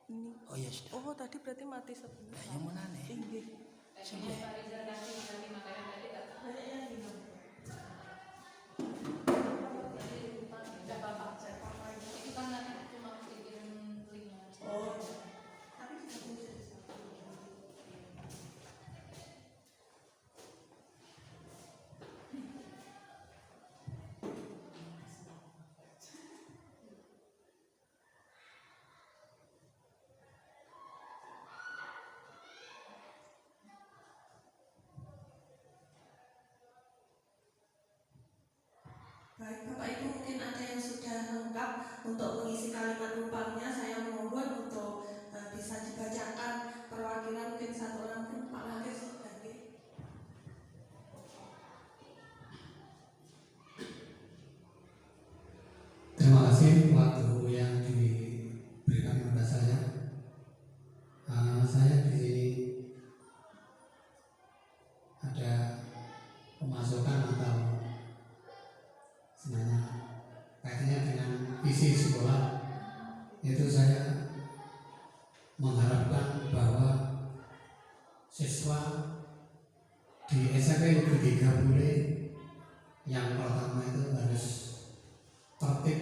Ini. Oh ya sudah. Oh tadi berarti mati sebelum. Yang mana nih? Tinggi. Sebelah. Baik, Bapak Ibu, mungkin ada yang sudah lengkap untuk mengisi kalimat numpangnya. Saya mohon untuk bisa dibacakan perwakilan, mungkin satu orang pun Pak Lakir sebagai. Terima kasih waktu yang diberikan kepada saya. Saya di sini ada pemasukan atau sebenarnya kaitannya dengan visi sekolah, yaitu saya mengharapkan bahwa siswa di SMP Negeri 3 Bule yang pertama itu harus tertib,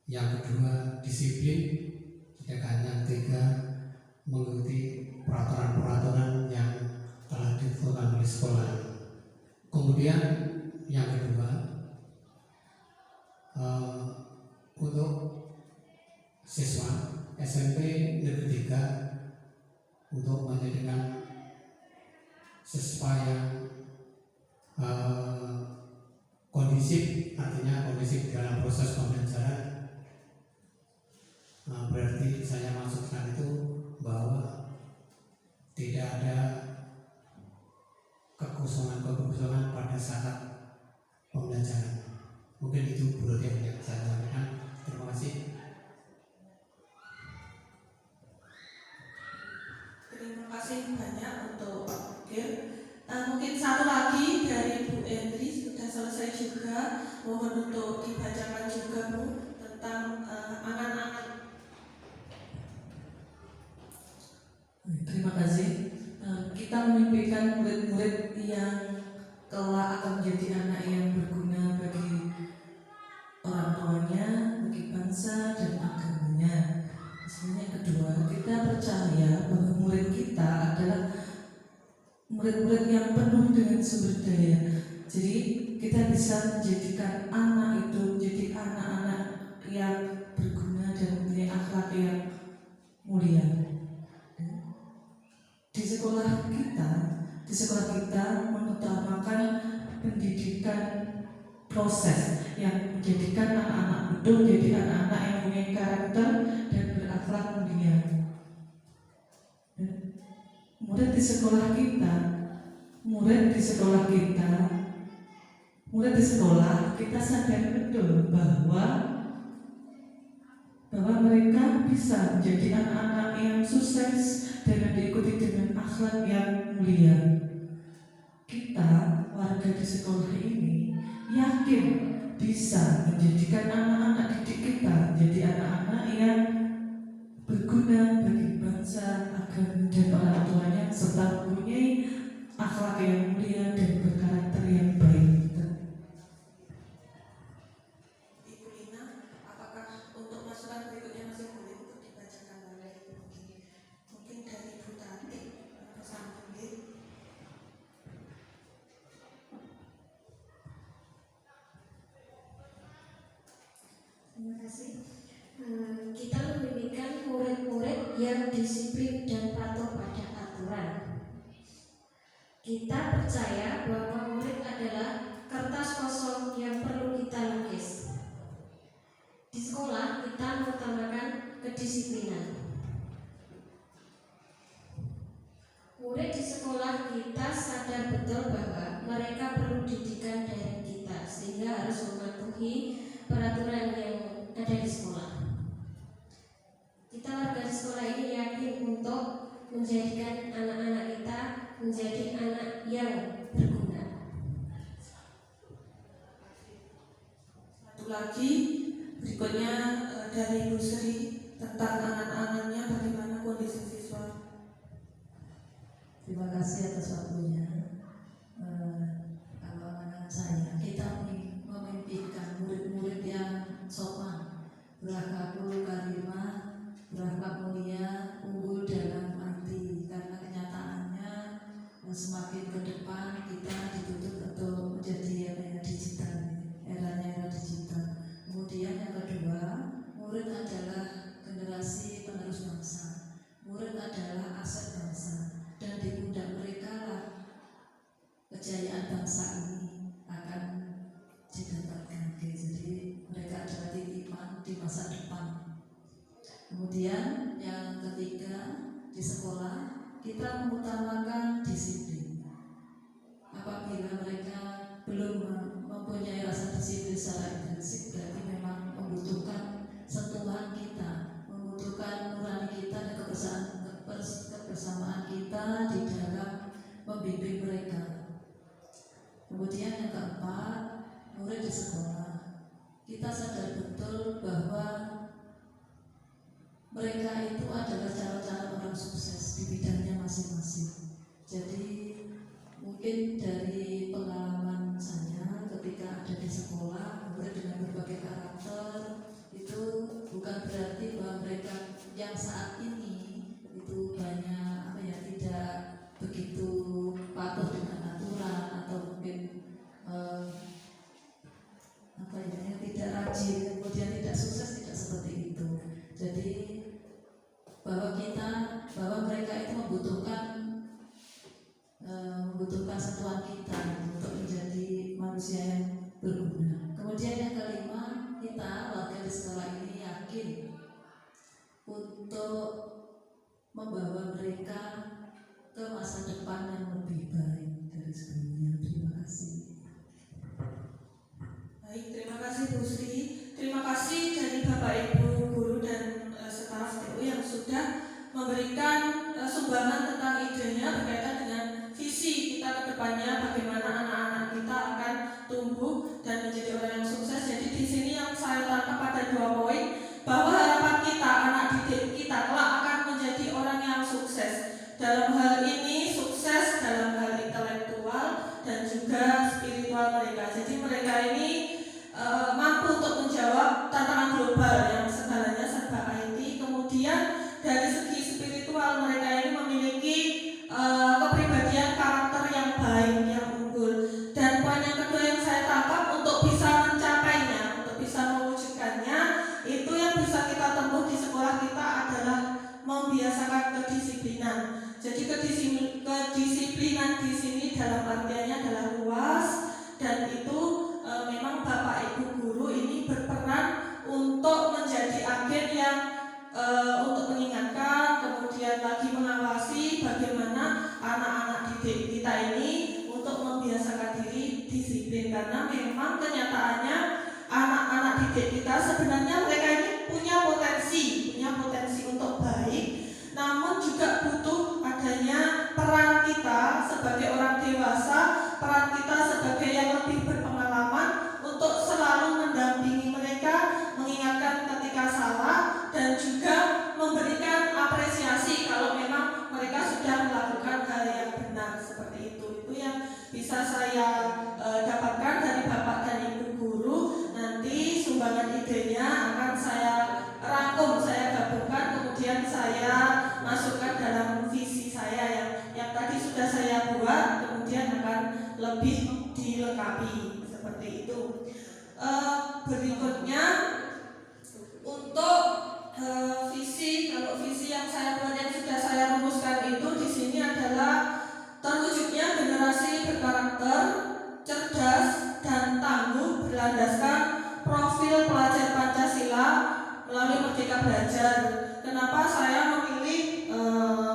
yang kedua disiplin, sedangkan yang ketiga mengikuti peraturan-peraturan yang telah ditentukan oleh sekolah. Kemudian yang kedua, untuk siswa SMP Negeri 3 untuk menjadikan siswa yang kondisif, artinya kondisif dalam proses pembelajaran. Berarti saya maksudkan itu bahwa tidak ada kekosongan pada saat pembelajaran. Mungkin itu Bu Roti yang saya sampaikan. Terima kasih. Terima kasih banyak untuk Pak Lakir. Mungkin satu lagi dari Bu Endri sudah selesai juga. Mohon untuk dibacakan juga Bu tentang anak-anak. Terima kasih. Kita memimpikan murid-murid yang kelak akan menjadi anak yang berguna bagi orang tuanya, bagi bangsa dan agamanya. Sebenarnya kedua, kita percaya bahwa murid kita adalah murid-murid yang penuh dengan sumber daya. Jadi kita bisa menjadikan anak itu menjadi anak-anak yang berguna dan mempunyai akhlak yang mulia. Di sekolah kita mengutamakan pendidikan proses yang menjadikan anak-anak itu menjadi anak-anak yang punya karakter dan berakhlak mulia. Murid di sekolah kita sadar betul bahwa mereka bisa menjadi anak-anak yang sukses dan diikuti dengan akhlak yang mulia. Kita warga di sekolah ini yakin bisa menjadikan anak-anak didik kita menjadi anak-anak yang berguna bagi bangsa, agama dan orang tuanya, serta mempunyai akhlak yang mulia dan berkarakter yang baik. Ibu Lina, apakah untuk masukan berikutnya masih boleh untuk dibacakan oleh Ibu? Mungkin dari Ibu Tati, pesan mungkin. Terima kasih. Kita membimbingkan murid-murid yang disiplin dan patuh pada aturan. Kita percaya bahwa murid adalah kertas kosong yang perlu kita lukis. Di sekolah kita mengutamakan kedisiplinan. Murid di sekolah kita sadar betul bahwa mereka perlu didikan dari kita, sehingga harus mematuhi peraturan yang ada di sekolah. Kita warga di sekolah ini yakin untuk menjadikan anak-anak kita menjadi anak yang berguna. Satu lagi berikutnya dari Bu Sri tentang angan-angannya bagaimana kondisi siswa. Terima kasih atas waktunya. Kalau anak-anak saya, kita memimpikan murid-murid yang sopan, berakhlakul karimah, berakhlak mulia, unggul dalam arti, karena kenyataannya semakin ke depan kita dituntut untuk menjadi digital, era digital. Kemudian yang kedua, murid adalah generasi penerus bangsa. Murid adalah aset bangsa, dan di pundak mereka lah kejayaan bangsa ini akan didapatkan. Jadi mereka adalah titipan di masa depan. Kemudian yang ketiga, di sekolah kita mengutamakan disiplin. Apabila mereka belum mempunyai rasa disiplin secara intensif, berarti memang membutuhkan sentuhan kita, membutuhkan nurani kita dan kebersamaan kita di dalam membimbing mereka. Kemudian yang keempat, murid di sekolah, kita sadar betul bahwa mereka itu adalah calon-calon orang sukses di bidangnya masing-masing. Jadi mungkin dari pengalaman saya ketika ada di sekolah, murid dengan berbagai karakter, itu bukan berarti bahwa mereka yang saat ini itu banyak tidak begitu patuh dengan aturan atau mungkin tidak rajin, kemudian tidak sukses, tidak seperti itu. Jadi bahwa mereka itu membutuhkan sentuhan kita untuk menjadi manusia yang berguna. Kemudian yang kelima, kita warga di sekolah ini yakin untuk membawa mereka ke masa depan yang lebih baik dari sebelumnya. Terima kasih. Baik, terima kasih Bu Sri. Terima kasih dari Bapak Ibu guru dan staf TU yang sudah memberikan sumbangan tentang idenya berkaitan dengan visi kita ke depannya, bagaimana anak-anak kita akan tumbuh dan menjadi orang yang sukses. Jadi di sini yang saya tangkap ada 2 poin, bahwa harapan kita anak didik kita kelak akan menjadi orang yang sukses. Dalam hal ini sukses dalam hal intelektual dan juga spiritual mereka. Jadi mereka ini mampu untuk menjawab tantangan global yang segalanya serba IT. Kemudian dari segi spiritual mereka ini memiliki kepribadian karakter yang baik, yang unggul. Dan poin yang kedua yang saya tangkap, untuk bisa mencapainya, untuk bisa mewujudkannya, itu yang bisa kita tempuh di sekolah kita adalah membiasakan kedisiplinan. Jadi kedisiplinan di sini dalam artiannya adalah luas, dan itu memang Bapak Ibu guru ini berperan untuk menjadi agen yang untuk mengingatkan, kemudian lagi mengawasi bagaimana anak-anak didik kita ini untuk membiasakan diri disiplin. Karena memang kenyataannya anak-anak didik kita sebenarnya mereka ini punya potensi untuk baik, namun juga butuh adanya peran kita sebagai orang dewasa, peran kita sebagai yang lebih berpengalaman untuk selalu mendampingi mereka, mengingatkan ketika salah, dan juga memberikan apresiasi kalau memang mereka sudah melakukan hal yang benar seperti itu. Itu yang bisa saya dapatkan dari Bapak dan Ibu guru. Nanti sumbangan idenya akan saya rangkum, saya gabungkan, kemudian saya masukkan dalam visi saya yang tadi sudah saya buat, kemudian akan lebih dilengkapi seperti itu. Berikutnya untuk visi, kalau visi yang saya buat yang sudah saya rumuskan itu di sini adalah terwujudnya generasi berkarakter, cerdas dan tangguh berlandaskan profil pelajar Pancasila melalui Merdeka Belajar. Kenapa saya memilih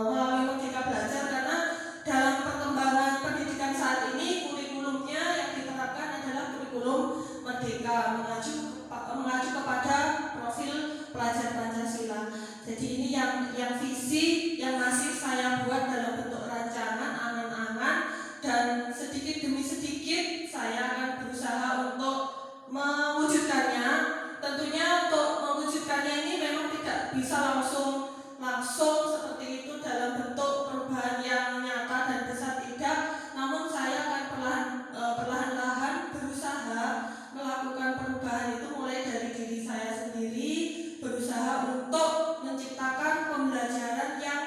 melalui Merdeka Belajar? Karena dalam perkembangan pendidikan saat ini kurikulumnya yang diterapkan adalah kurikulum Merdeka, mengacu kepada profil pelajar Pancasila. Jadi ini yang visi yang masih saya buat dalam bentuk rancangan, angan-angan, dan sedikit demi sedikit saya akan berusaha untuk mewujudkannya. Tentunya untuk mewujudkannya bisa langsung seperti itu dalam bentuk perubahan yang nyata dan besar, tidak. Namun saya akan perlahan-lahan berusaha melakukan perubahan itu mulai dari diri saya sendiri, berusaha untuk menciptakan pembelajaran yang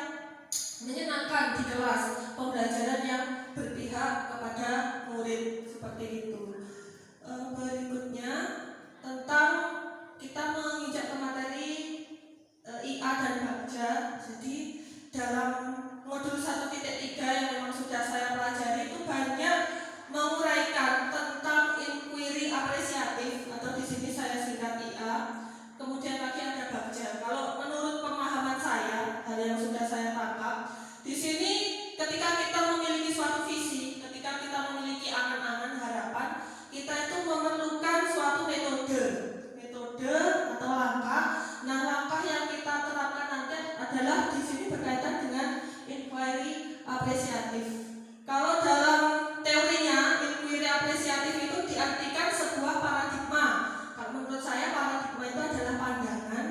menyenangkan di kelas, pembelajaran yang berpihak kepada murid, seperti itu. Berikutnya tentang kita menginjak ke materi IA dan Bagja. Jadi dalam modul 1.3 yang memang sudah saya pelajari itu banyak menguraikan tentang inquiry apresiatif, atau di sini saya singkat IA. Kemudian lagi ada Bagja. Kalau menurut pemahaman saya, hal yang sudah saya tangkap di sini, ketika kita memiliki suatu visi, ketika kita memiliki angan-angan, harapan, kita itu memerlukan suatu metode atau langkah. Nah, langkah yang kita terapkan nanti adalah di sini berkaitan dengan inquiry apresiatif. Kalau dalam teorinya, inquiry apresiatif itu diartikan sebuah paradigma. Kalau menurut saya, paradigma itu adalah pandangan.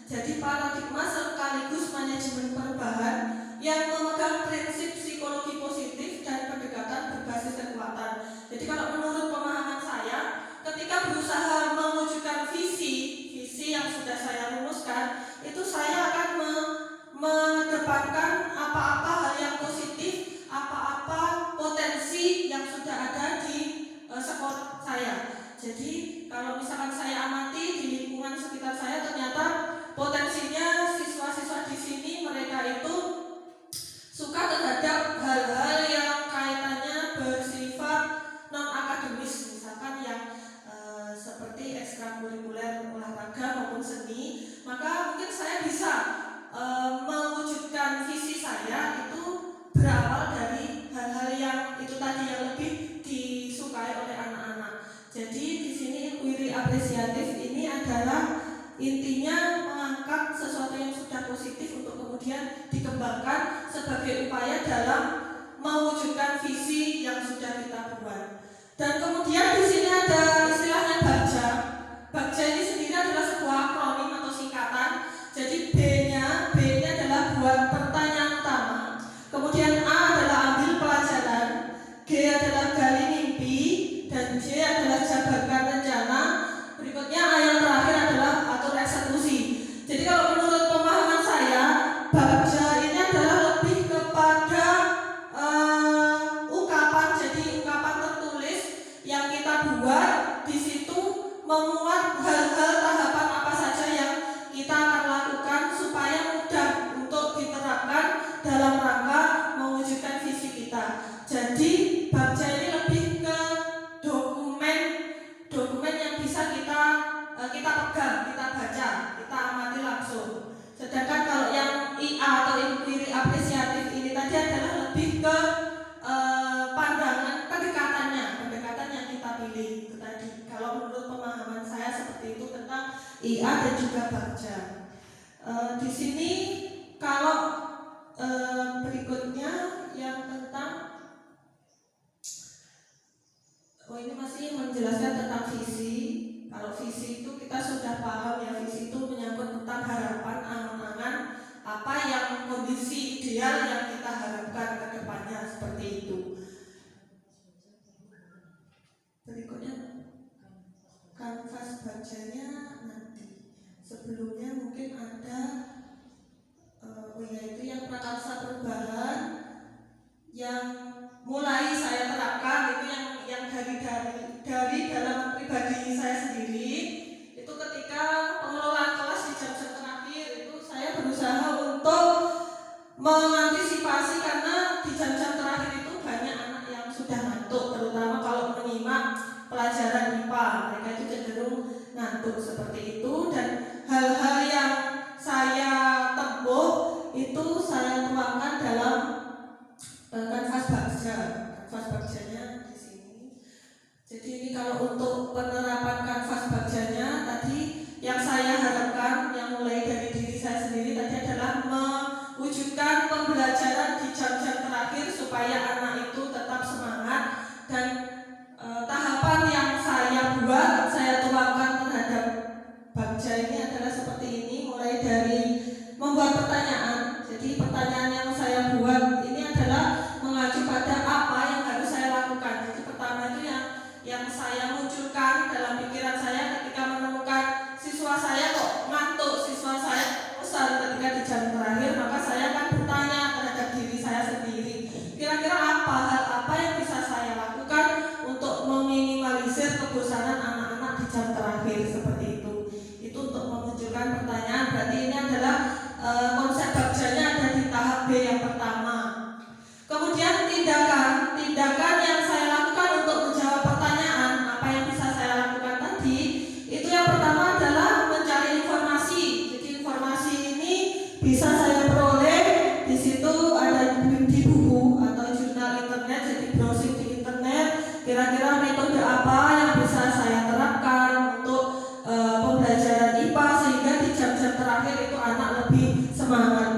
Jadi paradigma sekaligus manajemen perubahan yang memegang prinsip psikologi positif dan pendekatan berbasis kekuatan. Jadi kalau menurut pemahaman saya, ketika berusaha mewujudkan visi yang sudah saya rumuskan, itu saya akan mengedepankan apa-apa hal yang positif, apa-apa potensi yang sudah ada di sekolah saya. Jadi kalau misalkan saya amati di lingkungan sekitar saya, ternyata potensinya siswa-siswa di sini mereka itu suka terhadap hal-hal yang kaitannya bersifat non-akademis, misalkan yang seperti ekstrakurikuler olahraga maupun seni. Maka mungkin saya bisa mewujudkan visi saya itu berawal dari hal-hal yang itu tadi, yang lebih disukai oleh anak-anak. Jadi di sini inquiry apresiatif ini adalah intinya mengangkat sesuatu yang sudah positif untuk kemudian dikembangkan sebagai upaya dalam mewujudkan visi yang sudah kita buat. Dan kemudian di sini ada istilahnya Bagja. Bagja ini sendiri adalah sebuah akronim atau singkatan. Jadi B-nya adalah buat pertanyaan utama. Kemudian A adalah ambil pelajaran, G adalah gali mimpi, dan J adalah jabarkan rencana. Berikutnya A yang terakhir adalah atur eksekusi. Jadi kalau menurut pemahaman saya, Bagja ini adalah lebih kepada ungkapan. Jadi ungkapan tertulis yang kita buat, di situ memuat hal-hal tahapan apa saja yang kita akan lakukan supaya mudah untuk diterapkan dalam rangka mewujudkan visi kita. Jadi Bagja ini lebih ke dokumen yang bisa kita pegang, kita baca, kita amati langsung. Sedangkan kalau yang IA atau inquiry apresiatif ini tadi adalah lebih ke pandangan, pendekatan yang kita pilih itu tadi. Kalau menurut pemahaman saya seperti itu tentang IA dan juga Bagja. Di sini kalau berikutnya yang tentang ini masih menjelaskan tentang visi. Kalau visi itu kita sudah paham ya, visi itu menyangkut tentang harapan, angan-angan, apa yang kondisi ideal yang kita harapkan ke depannya, seperti itu. Berikutnya kanvas Bagjanya nanti. Sebelumnya mungkin ada yaitu yang prakarsa perubahan yang mulai saya terapkan, itu yang dari dalam pribadi saya sendiri. Itu ketika pengelolaan kelas di jam-jam terakhir itu saya berusaha untuk mengantisipasi, karena di jam-jam terakhir itu banyak anak yang sudah ngantuk, terutama kalau menyimak pelajaran IPA, mereka itu cenderung ngantuk seperti itu. Dan hal-hal yang saya tempuh itu saya tuangkan dalam kanvas Bagja. Kanvas Bagjanya di sini. Jadi ini kalau untuk penerapan kanvas Bagjanya tadi, yang saya harapkan yang mulai dari diri saya sendiri tadi adalah mewujudkan pembelajaran di jam-jam terakhir supaya anak itu tetap semangat. Dan tahapan yang saya buat, saya tuangkan terhadap Bagja ini adalah seperti ini, mulai dari bisa saya peroleh di situ ada di buku atau jurnal internet, jadi browsing di internet kira-kira metode apa yang bisa saya terapkan untuk pembelajaran IPA sehingga di jam-jam terakhir itu anak lebih semangat.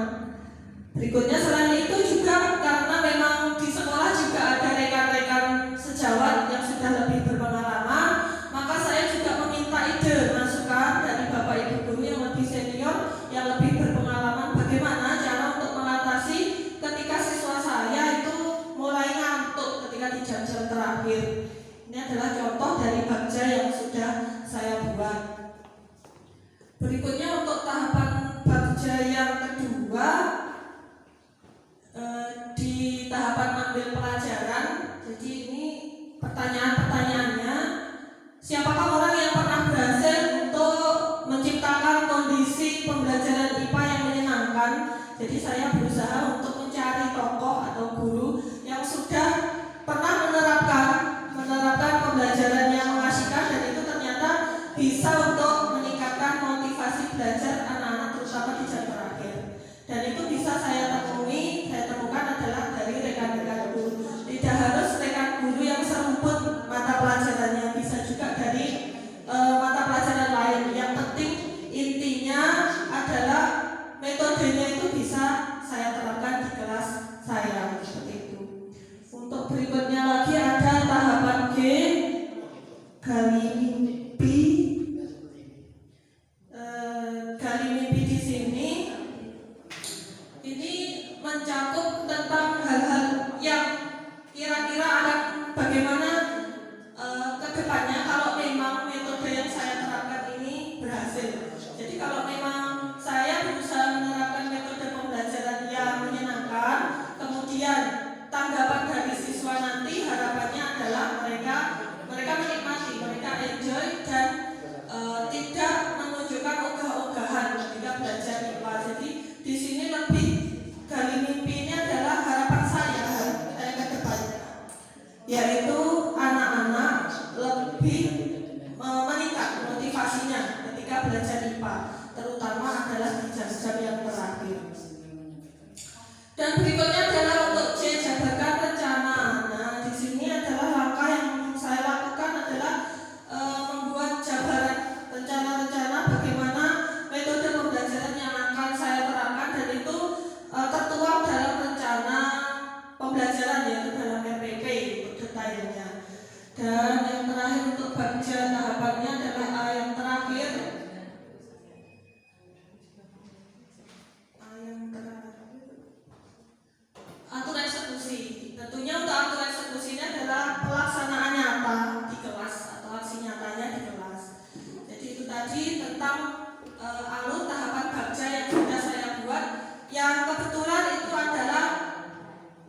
Berikutnya selain itu juga karena memang di sekolah juga ada rekan-rekan sejawat yang sudah lebih berpengalaman, maka saya juga meminta ide masukan dari Bapak Ibu guru yang lebih senior, yang lebih berpengalaman, bagaimana cara untuk mengatasi ketika siswa saya itu mulai ngantuk ketika di jam-jam terakhir. Ini adalah contoh dari bagja yang sudah saya buat. Berikutnya untuk tahapan bagja yang kedua, di tahapan ambil pelajaran. Jadi ini pertanyaan-pertanyaannya, siapakah orang yang pernah berhasil untuk menciptakan kondisi pembelajaran IPA yang menyenangkan? Jadi saya berusaha untuk mencari tokoh atau guru yang sudah pernah menerapkan pembelajaran yang mengasihkan, dan itu ternyata bisa untuk meningkatkan motivasi belajar anak-anak terutama di jam terakhir. Dan itu bisa saya temukan adalah dari rekan-rekan guru. Tidak harus rekan guru yang serumput mata pelajarannya, bisa juga dari mata pelajaran lain. Yang penting intinya adalah metodenya itu bisa saya terapkan di kelas saya, seperti itu. Untuk berikutnya lagi ada tahapan G, gali mimpi. Gali mimpi di sini ini mencakup tentang hal-hal yang kira-kira akan bagaimana ke depannya kalau memang metode yang saya terapkan ini berhasil. Jadi kalau memang saya berusaha menerapkan metode pembelajaran yang menyenangkan, kemudian tanggapan dari siswa nanti harapannya adalah mereka menikmati, mereka enjoy, dan tidak menunjukkan ogah-ogahan ketika belajar IPA. Jadi di sini lebih gali mimpi ini adalah harapan saya ke depannya, yaitu anak-anak lebih meningkat motivasinya ketika belajar IPA, terutama adalah di jam-jam yang terakhir. Dan berikutnya adalah untuk C, jabarkan rencana. Nah, di sini adalah langkah yang saya lakukan adalah membuat jabaran rencana-rencana bagaimana metode pembelajaran yang akan saya terapkan, dan itu tertuang dalam rencana pembelajaran, yaitu dalam RPP untuk detailnya. Dan yang terakhir untuk bagja tahapannya adalah A yang terakhir. Atur eksekusi. Tentunya untuk atur eksekusi ini adalah pelaksanaan nyata di kelas atau aksi nyatanya di kelas. Jadi itu tadi tentang alur tahapan bagja yang sudah saya buat, yang kebetulan itu adalah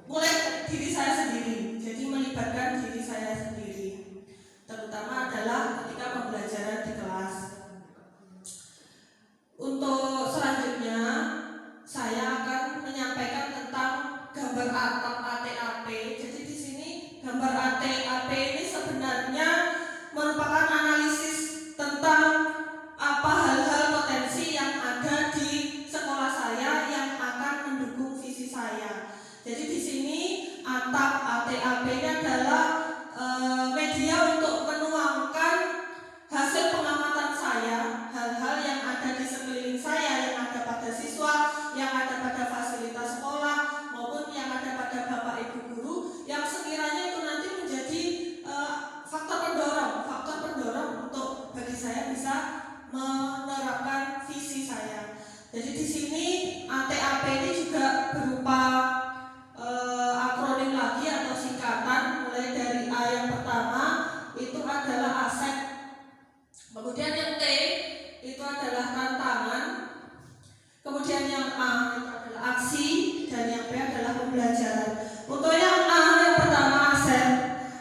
mulai diri saya sendiri. Jadi melibatkan diri saya sendiri, terutama adalah ketika pembelajaran di kelas. Untuk selanjutnya saya akan menyampaikan tentang gambar atap ATAP. Jadi di sini gambar ATAP ini sebenarnya merupakan analisis tentang apa hal-hal potensi yang ada di sekolah saya yang akan mendukung visi saya. Jadi di sini atap ATAP ini adalah media untuk menuangkan hasil pengamatan saya, hal-hal yang ada di sekeliling saya, yang ada pada siswa, yang ada pada fasilitas sekolah, maupun yang ada pada Bapak Ibu guru, yang sekiranya itu nanti menjadi faktor pendorong untuk bagi saya bisa menerapkan visi saya. Jadi di sini ATAP ini juga berupa akronim lagi atau singkatan, mulai dari A yang pertama itu adalah aset, kemudian yang T itu adalah tantangan, kemudian yang A itu adalah aksi, dan yang B adalah pembelajaran. Untuk yang A yang pertama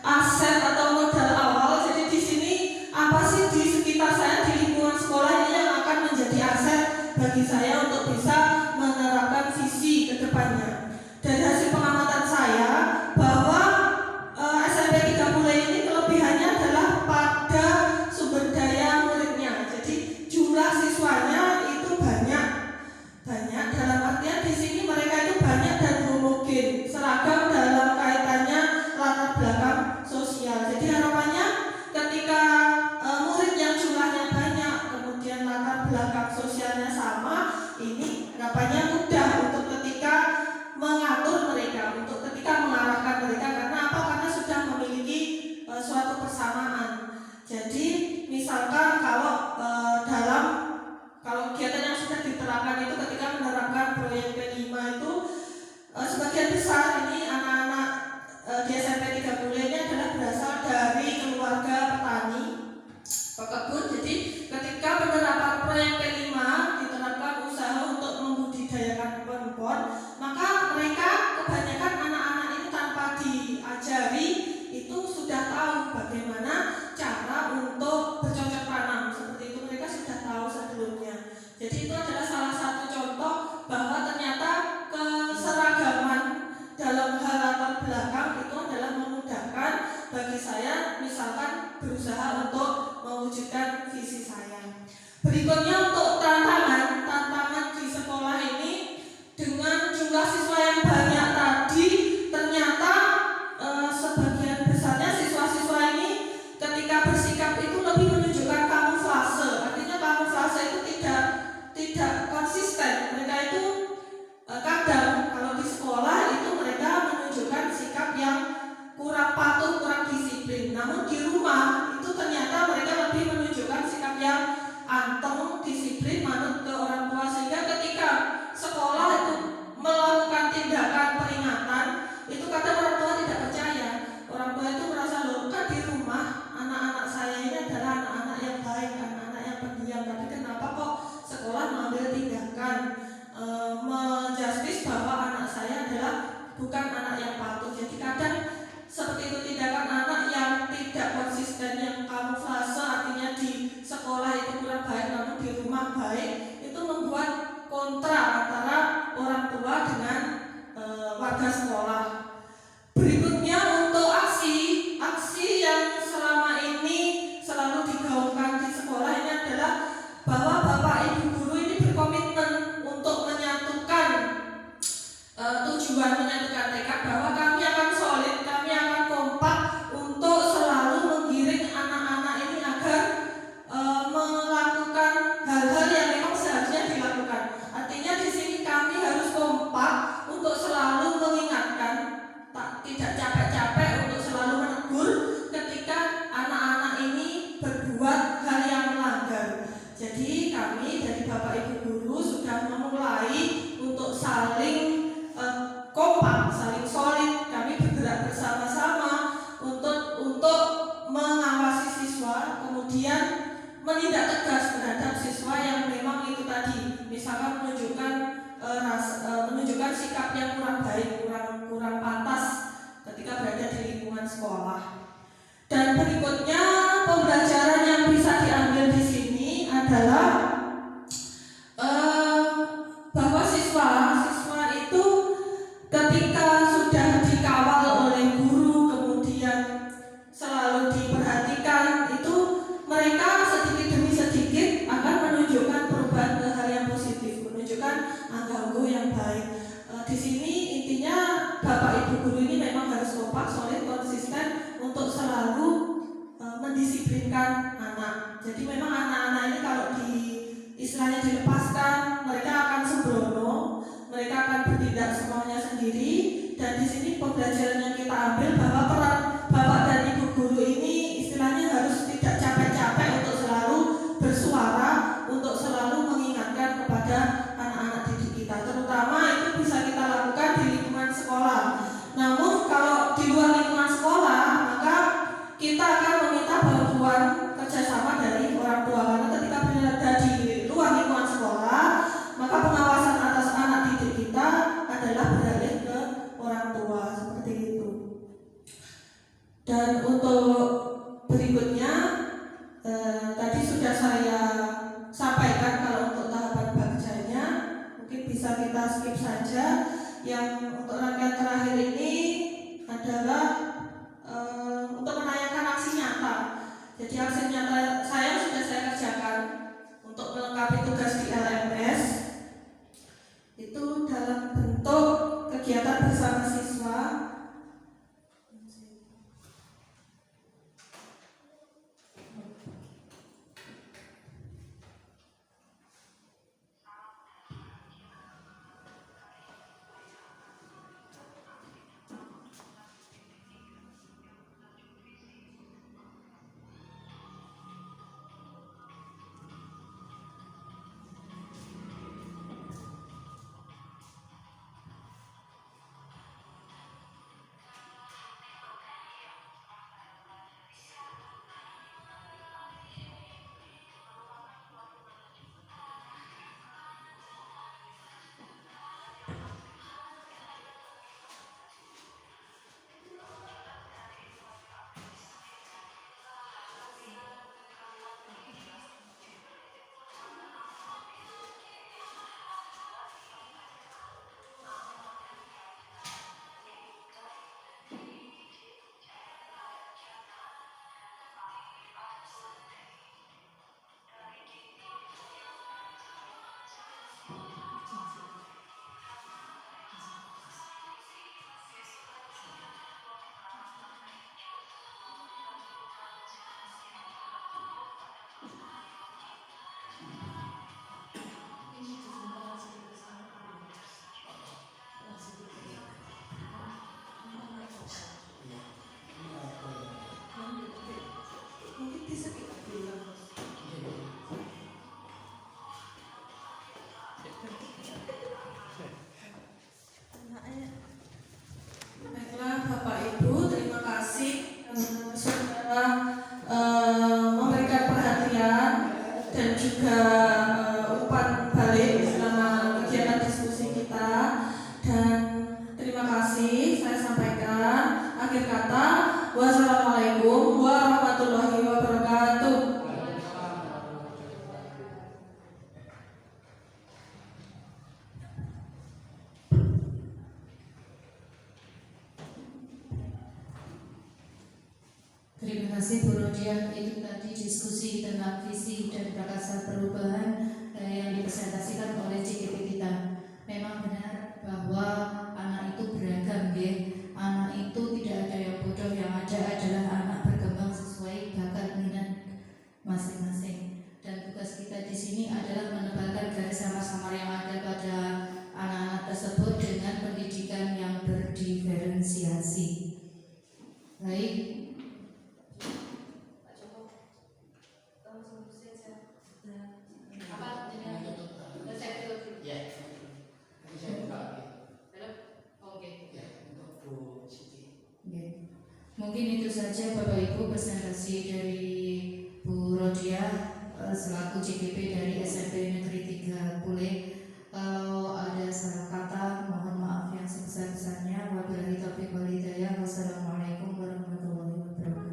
aset atau modal awal. Jadi di sini apa sih di sekitar saya, di lingkungan sekolah ini yang akan menjadi aset bagi saya untuk bisa menerapkan visi ke depannya. Dari hasil pengamatan saya bahwa SMP 3 Mulai ini kelebihannya adalah pada sumber daya muridnya. Jadi jumlah siswanya itu banyak dalam rasakan itu ketika menerapkan proyek P5 itu sebagian besar ini anak-anak di SMP 3 Bulan ini adalah berasal dari keluarga petani, pekebun. Jadi ketika penerapan proyek P5 diterapkan usaha untuk membudidayakan empon-empon, maka mereka kebanyakan anak-anak ini tanpa diajari itu sudah tahu bagaimana cara untuk bercocok tanam. Seperti itu mereka sudah tahu sebelumnya. Jadi itu adalah salah satu contoh bahwa ternyata keseragaman dalam hal latar belakang itu adalah memudahkan bagi saya misalkan berusaha untuk mewujudkan visi saya. Berikutnya untuk tantangan di sekolah ini, dengan jumlah siswa yang banyak tadi, ternyata sebagian besarnya siswa-siswa ini ketika bersikap itu lebih menunjukkan kamuflase. Artinya kamuflase itu tidak konsisten. Mereka itu kadang kalau di sekolah itu mereka menunjukkan sikap yang kurang patuh, kurang disiplin. Namun di rumah itu ternyata mereka lebih menunjukkan sikap yang anteng, disiplin, manut ke orang tua, sehingga ketika sekolah itu melakukan tindakan peringatan itu kadang orang tua tidak percaya. Orang tua itu merasa, loh kan di rumah anak-anak saya ini adalah anak-anak yang baik, anak-anak yang pendiam, tapi kenapa kok sekolah mengambil tindakan menjustis bahwa anak saya adalah bukan anak yang patuh. Jadi kadang seperti itu tindakan anak yang tidak konsisten, yang kamuflase, artinya di sekolah itu kurang baik namun di rumah baik, itu membuat kontra antara orang tua dengan warga sekolah. Berikutnya untuk aksi yang selama ini selalu digaungkan di sekolah ini adalah bahwa Bapak Ibu guru ini berkomitmen untuk menyatukan tujuan, menyatukan tekad bahwa kami akan solid, kami akan kompak untuk selalu menggiring anak-anak ini agar melakukan hal-hal yang memang seharusnya dilakukan. Artinya di sini kami harus kompak untuk selalu mengingatkan, tidak capek-capek untuk selalu menegur ketika anak-anak ini berbuat hal yang melanggar. Jadi kami dari Bapak Ibu guru sudah memulai untuk saling kompak, saling solid. Kami bergerak bersama-sama untuk mengawasi siswa, kemudian menindak tegas terhadap siswa yang memang itu tadi, misalkan menunjukkan sikap yang kurang baik, kurang pantas ketika berada di lingkungan sekolah. Dan berikutnya pembelajaran yang bisa diambil di sini adalah bahwa siswa itu ketika sudah dikawal oleh guru, kemudian selalu diperhatikan, itu mereka sedikit demi sedikit akan menunjukkan perubahan ke hal yang positif, menunjukkan anggago yang baik. Di sini intinya Bapak Ibu guru ini memang harus kompak, solid, konsisten untuk selalu mendisiplinkan anak. Jadi memang anak-anak ini kalau istilahnya dilepaskan, mereka akan sembrono, mereka akan bertindak semuanya sendiri. Dan di sini pembelajaran yang kita ambil bahwa peran Bapak dan Ibu guru ini istilahnya harus tidak capek-capek untuk selalu bersuara, untuk selalu mengingatkan kepada anak-anak didik kita. Terutama itu bisa kita lakukan di lingkungan sekolah. Namun kalau di luar lingkungan sekolah, maka kita akan meminta bantuan kerjasama dari orang tua, karena ketika berada di luar lingkungan sekolah, maka pengawasan atas anak didik kita adalah beralih ke orang tua, seperti itu. Dan untuk berikutnya tadi sudah saya sampaikan kalau untuk tahapan bagjanya mungkin bisa kita skip saja. Yang untuk rangkaian terakhir ini adalah untuk menanyakan aksi nyata. Jadi aksi nyata saya sudah saya kerjakan untuk melengkapi tugas di LMS itu dalam bentuk kegiatan bersama siswa. kasih Bu Rodia. Itu tadi diskusi tentang visi dan prakasa perubahan yang dipresentasikan oleh CGP kita. Memang benar bahwa anak itu beragam, ya. Anak itu tidak ada yang bodoh, yang ada adalah anak berkembang sesuai bakat minat masing-masing. Dan tugas kita di sini adalah menebalkan garis samar-samar yang ada pada anak-anak tersebut dengan pendidikan yang berdiferensiasi. Baik. Mungkin itu saja Bapak Ibu presentasi dari Bu Rodia selaku CGP dari SMP Negeri 3 Pule. Kalau ada salah kata mohon maaf yang sebesar-besarnya. Wabillahi taufiq wal hidayah. Wassalamualaikum warahmatullahi wabarakatuh.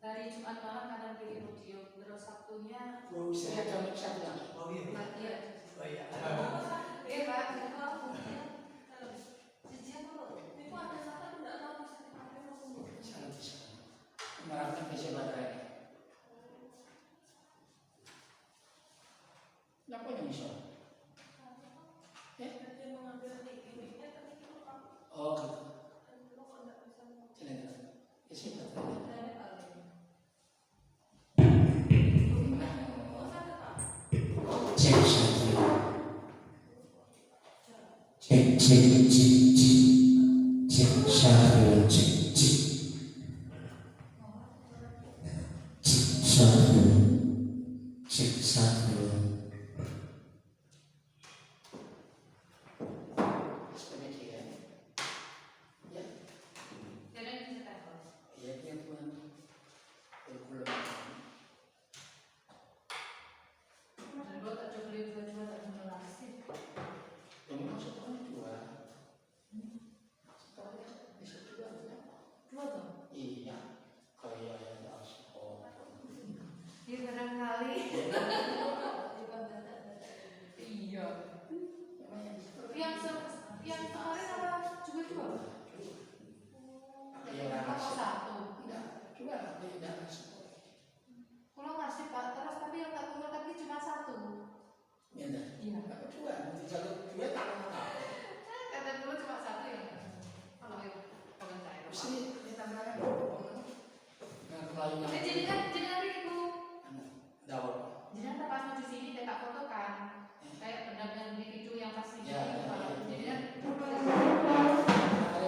Dari Jumat malam kanan kiri podium, terus Sabtunya saya jam satu. iya. Iya Pak, Jijian tuh, itu ada satu tidak tahu bisa dipakai maupun Menerapkan PC baterai. Apa yang bisa? Oh gitu. PC baterai. Cek.